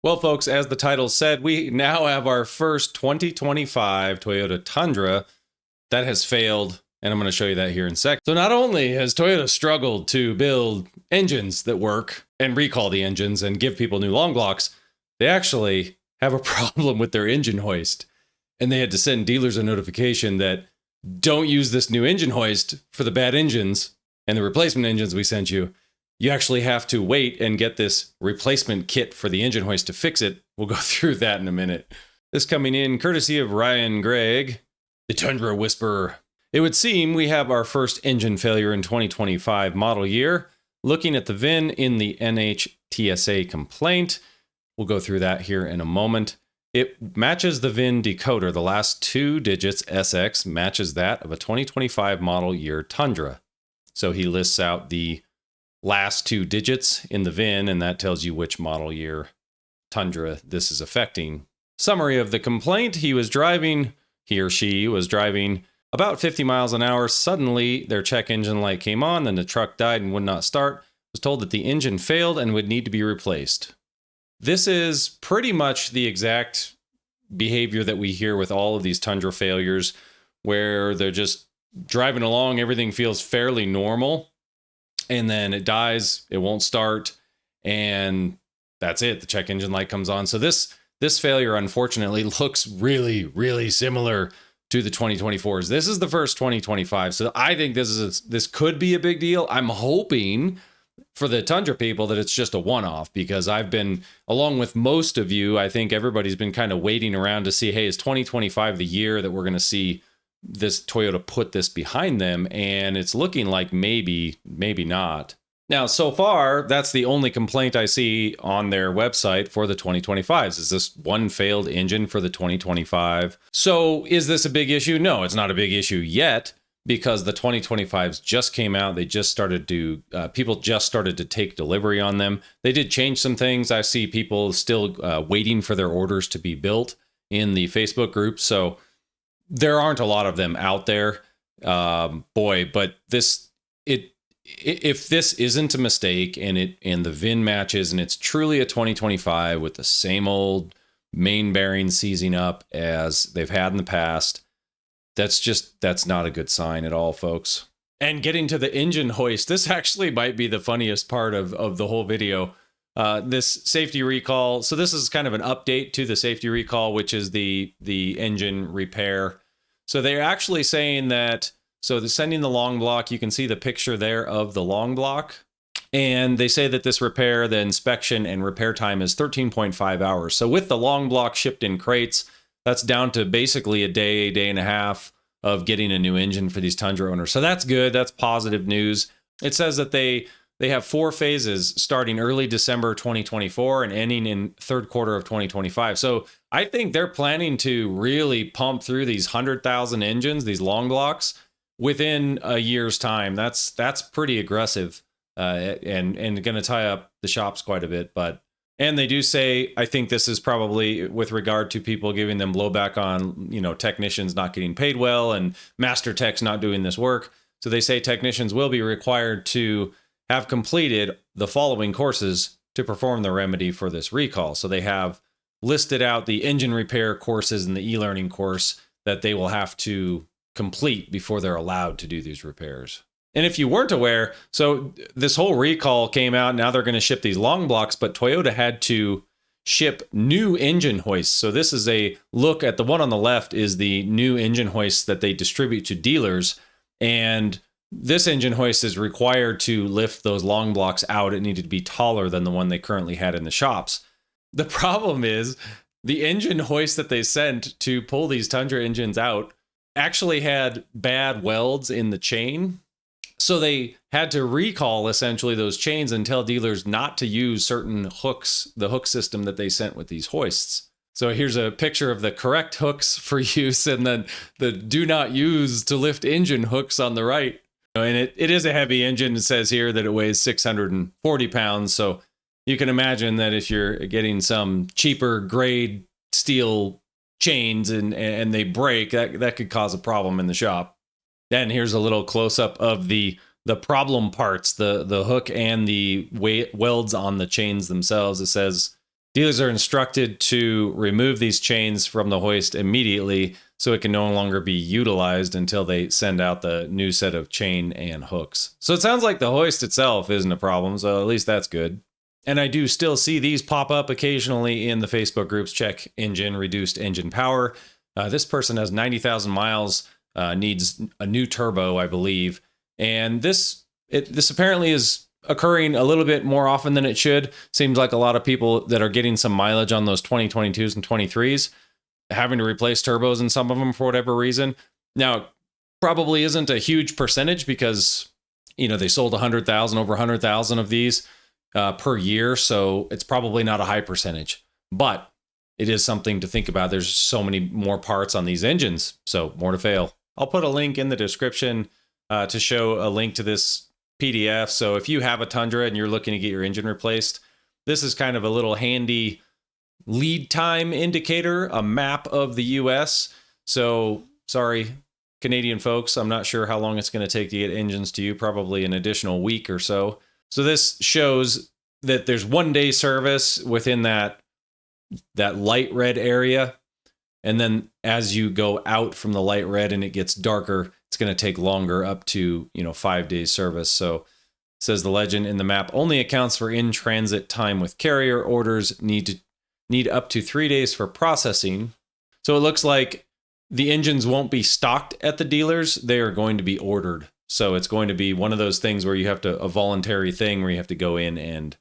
Well, folks, as the title said, we now have our first 2025 Toyota Tundra that has failed, and I'm going to show you that here in a sec. So not only has Toyota struggled to build engines that work and recall the engines and give people new long blocks, they actually have a problem with their engine hoist. And they had to send dealers a notification that don't use this new engine hoist for the bad engines and the replacement engines we sent you. You actually have to wait and get this replacement kit for the engine hoist to fix it. We'll go through that in a minute. This coming in courtesy of Ryan Gregg, the Tundra Whisperer. It would seem we have our first engine failure in 2025 model year. Looking at the VIN in the NHTSA complaint, we'll go through that here in a moment. It matches the VIN decoder. The last two digits, SX, matches that of a 2025 model year Tundra. So he lists out the last two digits in the VIN, and that tells you which model year Tundra this is affecting. Summary of the complaint: he or she was driving about 50 miles an hour. Suddenly, their check engine light came on, then the truck died and would not start. Was told that the engine failed and would need to be replaced. This is pretty much the exact behavior that we hear with all of these Tundra failures, where they're just driving along, everything feels fairly normal, and then it dies, it won't start, and that's it. The check engine light comes on. So this failure, unfortunately, looks really, really similar to the 2024s. This is the first 2025. So I think this could be a big deal. I'm hoping for the Tundra people that it's just a one-off, because I've been, along with most of you, I think everybody's been kind of waiting around to see, hey, is 2025 the year that we're going to see this Toyota put this behind them? And it's looking like maybe not. Now, so far, that's the only complaint I see on their website for the 2025s, is this one failed engine for the 2025. So is this a big issue? No, it's not a big issue yet, because the 2025s just came out. They just started to, people just started to take delivery on them. They did change some things. I see people still waiting for their orders to be built in the Facebook group. So there aren't a lot of them out there. But if this isn't a mistake and the VIN matches and it's truly a 2025 with the same old main bearing seizing up as they've had in the past, that's not a good sign at all, folks. And getting to the engine hoist, this actually might be the funniest part of the whole video. This safety recall. So this is kind of an update to the safety recall, which is the engine repair. So they're actually saying that, so they're sending the long block. You can see the picture there of the long block. And they say that this repair, the inspection and repair time is 13.5 hours. So with the long block shipped in crates, that's down to basically a day and a half of getting a new engine for these Tundra owners. So that's good. That's positive news. It says that they have 4 phases starting early December 2024 and ending in third quarter of 2025. So I think they're planning to really pump through these 100,000 engines, these long blocks, within a year's time. That's pretty aggressive, and going to tie up the shops quite a bit. And they do say, I think this is probably with regard to people giving them blowback on, technicians not getting paid well and master techs not doing this work. So they say technicians will be required to have completed the following courses to perform the remedy for this recall. So they have listed out the engine repair courses and the e-learning course that they will have to complete before they're allowed to do these repairs. And if you weren't aware, so this whole recall came out, now they're going to ship these long blocks, but Toyota had to ship new engine hoists. So this is a look at the one on the left is the new engine hoists that they distribute to dealers. And this engine hoist is required to lift those long blocks out. It needed to be taller than the one they currently had in the shops. The problem is the engine hoist that they sent to pull these Tundra engines out actually had bad welds in the chain. So they had to recall essentially those chains and tell dealers not to use certain hooks, the hook system that they sent with these hoists. So here's a picture of the correct hooks for use, and then the do not use to lift engine hooks on the right. And it is a heavy engine. It says here that it weighs 640 pounds. So you can imagine that if you're getting some cheaper grade steel chains and they break, that could cause a problem in the shop. Then here's a little close-up of the problem parts, the hook and the welds on the chains themselves. It says Dealers are instructed to remove these chains from the hoist immediately so it can no longer be utilized until they send out the new set of chain and hooks. So it sounds like the hoist itself isn't a problem, so at least that's good. And I do still see these pop up occasionally in the Facebook groups. Check engine, reduced engine power. This person has 90,000 miles, needs a new turbo, I believe. And this apparently is occurring a little bit more often than it should. Seems like a lot of people that are getting some mileage on those 2022s and 23s having to replace turbos in some of them for whatever reason. Now, probably isn't a huge percentage because, they sold 100,000, over 100,000 of these per year. So it's probably not a high percentage, but it is something to think about. There's so many more parts on these engines, so more to fail. I'll put a link in the description to show a link to this PDF. So if you have a Tundra and you're looking to get your engine replaced, this is kind of a little handy lead time indicator, a map of the US. So sorry, Canadian folks, I'm not sure how long it's going to take to get engines to you, probably an additional week or so. So this shows that there's 1 day service within that light red area. And then as you go out from the light red and it gets darker, it's going to take longer, up to 5 days service. So it says the legend in the map only accounts for in-transit time with carrier. Orders need up to 3 days for processing. So it looks like the engines won't be stocked at the dealers. They are going to be ordered. So it's going to be one of those things where you have a voluntary thing where you have to go in and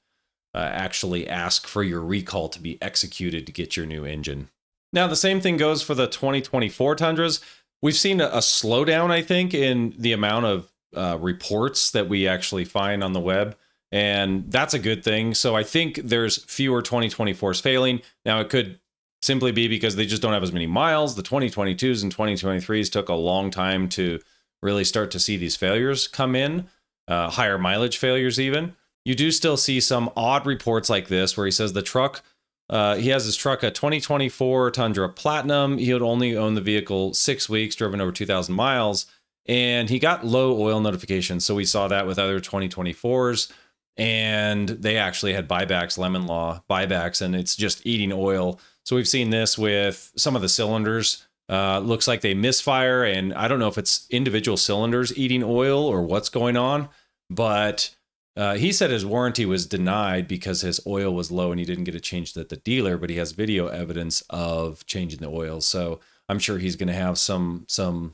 actually ask for your recall to be executed to get your new engine. Now, the same thing goes for the 2024 Tundras. We've seen a slowdown, I think, in the amount of reports that we actually find on the web, and that's a good thing. So I think there's fewer 2024s failing. Now, it could simply be because they just don't have as many miles. The 2022s and 2023s took a long time to really start to see these failures come in, higher mileage failures even. You do still see some odd reports like this where he says the truck, he has his truck, a 2024 Tundra Platinum. He would only own the vehicle 6 weeks, driven over 2,000 miles, and he got low oil notifications. So we saw that with other 2024s, and they actually had buybacks, lemon law buybacks, and it's just eating oil. So we've seen this with some of the cylinders. Looks like they misfire, and I don't know if it's individual cylinders eating oil or what's going on, but he said his warranty was denied because his oil was low and he didn't get it changed at the dealer, but he has video evidence of changing the oil. So I'm sure he's going to have some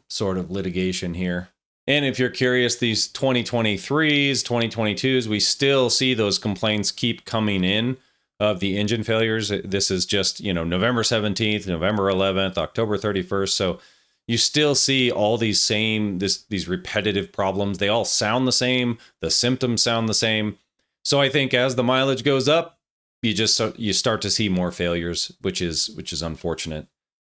sort of litigation here. And if you're curious, these 2023s, 2022s, we still see those complaints keep coming in of the engine failures. This is just, November 17th, November 11th, October 31st. So you still see all these these repetitive problems. They all sound the same. The symptoms sound the same. So I think as the mileage goes up, you start to see more failures, which is unfortunate.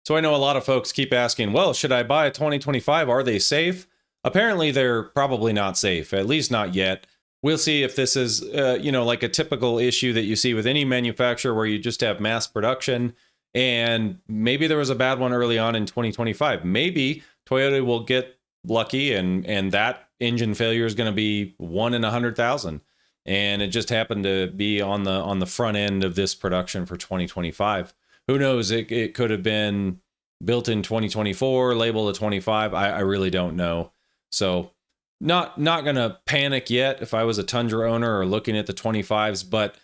So I know a lot of folks keep asking, well, should I buy a 2025? Are they safe? Apparently they're probably not safe, at least not yet. We'll see if this is, like a typical issue that you see with any manufacturer where you just have mass production. And maybe there was a bad one early on in 2025. Maybe Toyota will get lucky and that engine failure is going to be 1 in 100,000. And it just happened to be on the front end of this production for 2025. Who knows? It could have been built in 2024, labeled a 25. I really don't know. So not going to panic yet if I was a Tundra owner or looking at the 25s, but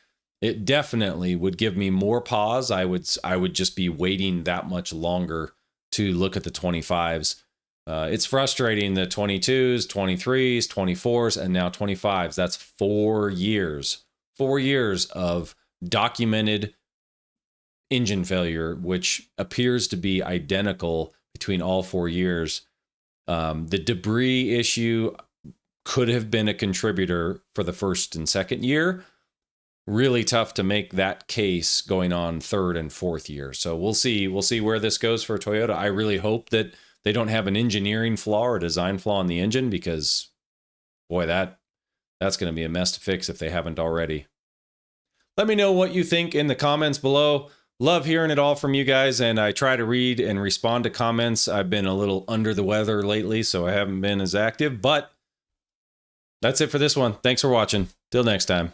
it definitely would give me more pause. I would just be waiting that much longer to look at the 25s. It's frustrating, the 22s, 23s, 24s, and now 25s. That's 4 years. 4 years of documented engine failure, which appears to be identical between all 4 years. The debris issue could have been a contributor for the first and second year. Really tough to make that case going on third and fourth year. So we'll see where this goes for Toyota. I really hope that they don't have an engineering flaw or design flaw in the engine, because boy, that's going to be a mess to fix if they haven't already. Let me know what you think in the comments below. Love hearing it all from you guys, and I try to read and respond to comments. I've been a little under the weather lately, so I haven't been as active, but that's it for this one. Thanks for watching. Till next time.